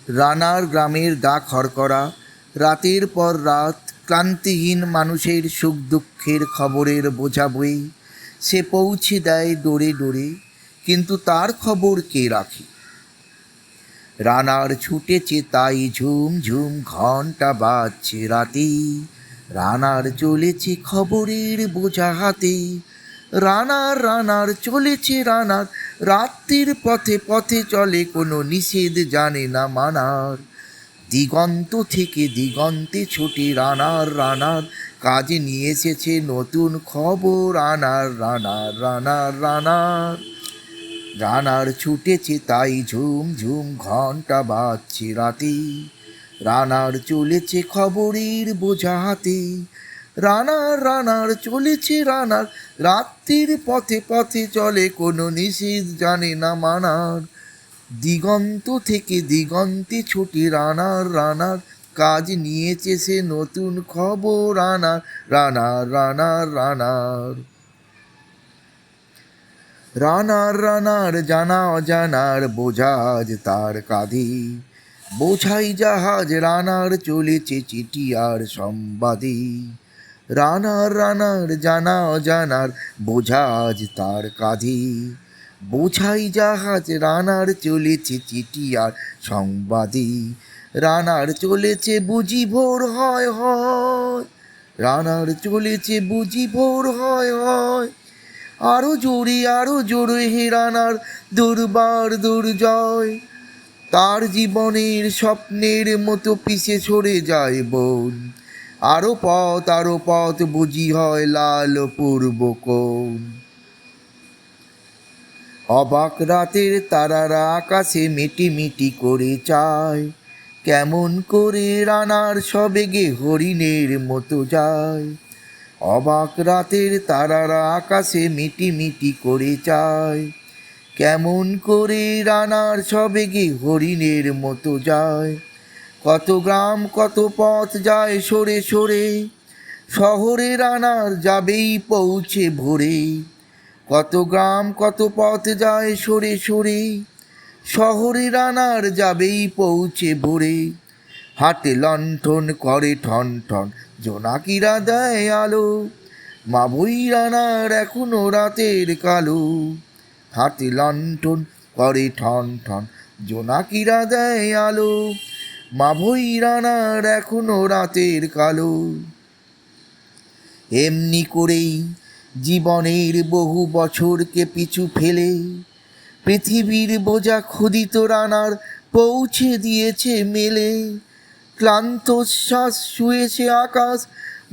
রানার গ্রামের গা খড়কড়া, রাতের পর রাত ক্লান্তিহীন মানুষের সুখ দুঃখের খবরের বোঝা বই সে পৌঁছে দেয় ডোরে ডোরে, কিন্তু তার খবর কে রাখে? রানার ছুটেছে তাই ঝুম ঝুম ঘন্টা বাজছে রাতে, রানার চলেছে খবরের বোঝা হাতে। রানার চলেছে রানার, রাত্রির পথে পথে চলে, কোনো নিষেধ জানে না মানার। দিগন্ত থেকে দিগন্তে ছুটে রানার কাজে নিয়ে এসেছে নতুন খবর। রানার রানার ছুটেছে তাই ঝুম ঝুম ঘন্টা বাজছে রাতে, রানার চলেছে খবরের বোঝা হাতে। রানার চলেছে রানার, রাত্রির পথে পথে চলে, কোনো নিষেধ জানে না মানার। দিগন্ত থেকে দিগন্তে ছুটে রানার কাজ নিয়েছে সে নতুন খবর। রানার রানার জানা অজানার বোঝা আজ তার কাঁধে, বোঝাই জাহাজ রানার চলেছে চিঠি আর সংবাদে। রানার জানা অজানার বোঝা আজ তার কাঁধে, বোঝাই জাহাজ রানার চলেছে চিঠি আর সংবাদে। রানার চলেছে বুঝি ভোর হয় হয়, রানার চলেছে বুঝি ভোর হয় হয়। আরো জোরে হে রানার দুর্বার দুর্জয়, তার জীবনের স্বপ্নের মতো পিছে সরে যায় বন। আরো পথ বুঝি হয় লাল পূর্ব কোণ। অবাক রাতের তারারা আকাশে মিটি করে চায়, কেমন করে রানার সবেগে হরিণের মতো যায়। অবাক রাতের তারারা আকাশে মিটি করে চায়, কেমন করে রানার সবেগে হরিণের মতো যায়। কত গ্রাম কত পথ যায় সরে সরে, শহরে রানার যাবেই পৌঁছে ভোরে। কত গ্রাম কত পথ যায় সরে সরে, শহরে রানার যাবেই পৌঁছে ভোরে। হাতে লণ্ঠন করে ঠন ঠন, জোনাকিরা দেয় আলো, মা বই রানার এখনো রাতের কালো। হাতে লণ্ঠন করে ঠন ঠন, জোনাকিরা দেয় আলো, মা বই রানার এখনো রাতের কালো। এমনি করেই জীবনের বহু বছরকে পিছু ফেলে, পৃথিবীর বোঝা ক্ষুদিত রানার পৌঁছে দিয়েছে মেলে। ক্লান্ত শ্বাস শুয়েছে আকাশ,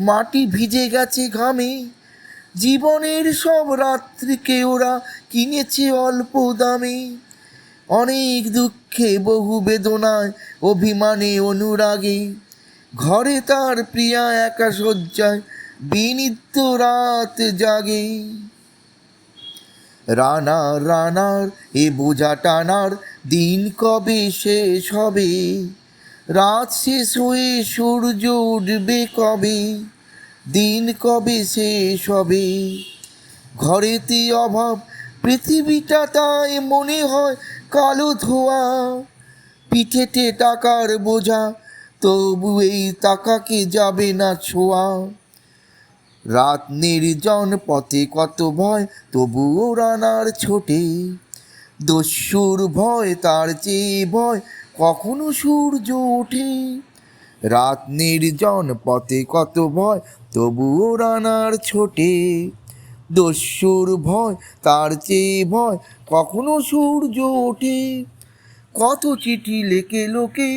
মাটি ভিজে গেছে ঘামে, জীবনের সব রাত্রিকে ওরা কিনেছে অল্প দামে। অনেক দুঃখে বহু বেদনায় অভিমানে অনুরাগে, ঘরে তার প্রিয়া একা শয্যায় বিনিদ্য রাত জাগে। রানার এ বোঝা টানার দিন কবে শেষ হবে? রাত শেষ হয়ে সূর্য উঠবে কবে? দিন কবে শেষ হবে? ঘরেতে অভাব পৃথিবীটা তাই মনে হয় কালো ধোয়া, পিঠেতে টাকার বোঝা তবু এই টাকাকে যাবে না ছোঁয়া। রাত নির্জন পথে কত ভয় তবুও রানার ছোটে, দস্যুর ভয় তার চেয়ে ভয় কখনো সূর্য ওঠে। রাত নির্জন পথে কত ভয় তবুও রানার ছোটে, দস্যুর ভয় তার চেয়ে ভয় কখনো সূর্য ওঠে। কত চিঠি লেখে লোকে,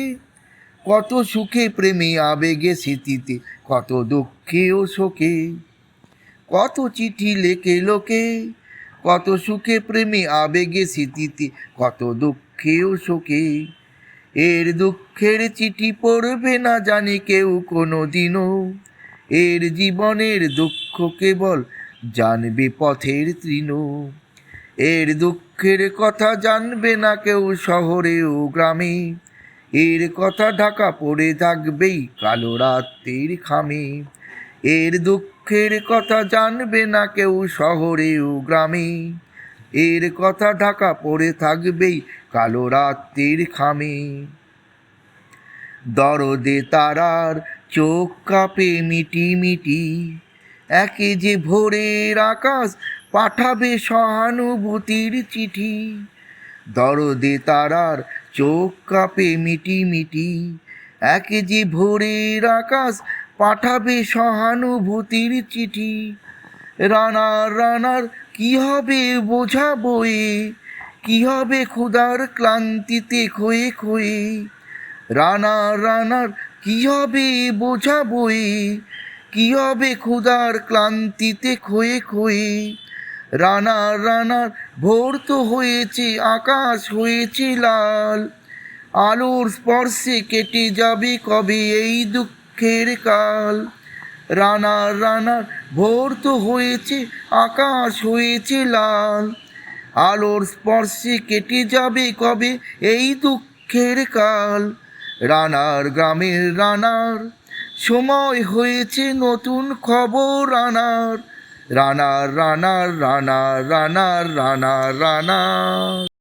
কত সুখে প্রেমে আবেগে স্মৃতিতে, কত দুঃখে ও শোকে। কত চিঠি লেখে লোকে, কত সুখে প্রেমে আবেগে স্মৃতিতে, কত দুঃখে ও শোকে। এর দুঃখের চিঠি পড়বে না জানি কেউ কোনো দিনও, এর জীবনের দুঃখ কেবল জানবে পথের তৃণ। এর দুঃখের কথা জানবে না কেউ শহরে ও গ্রামে, এর কথা ঢাকা পড়ে থাকবেই কালো রাতের খামে। এর দুঃখের কথা জানবে না কেউ শহরে ও গ্রামে, এর কথা ঢাকা পড়ে থাকবেই কালো রাতের খামে। দরদে তারার চোখ কাঁপে মিটি মিটি, একে যে ভোরের আকাশ পাঠাবে সহানুভূতির চিঠি। দরদে তারার চোখ কাঁপে মিটি মিটি, একে যে ভোরের আকাশ পাঠাবে সহানুভূতির চিঠি। রানার রানার কি হবে বোঝা বয়ে, কি হবে ক্ষুধার ক্লান্তিতে ক্ষয়ে ক্ষয়ে। রানার রানার কি হবে বোঝা বয়ে, কি হবে ক্ষুধার ক্লান্তিতে ক্ষয়ে ক্ষয়ে। রানার রানার ভোর তো হয়েছে, আকাশ হয়েছে লাল, আলোর স্পর্শে কেটে যাবে কবে এই দুঃখের কাল। রানার রানার ভোর তো হয়েছে, আকাশ হয়েছে লাল, আলোর স্পর্শে কেটে যাবে কবে এই দুঃখের কাল। রানার গ্রামের রানার সময় হয়েছে নতুন খবর আনার। রানার রানার রানার রানার রানার রানার।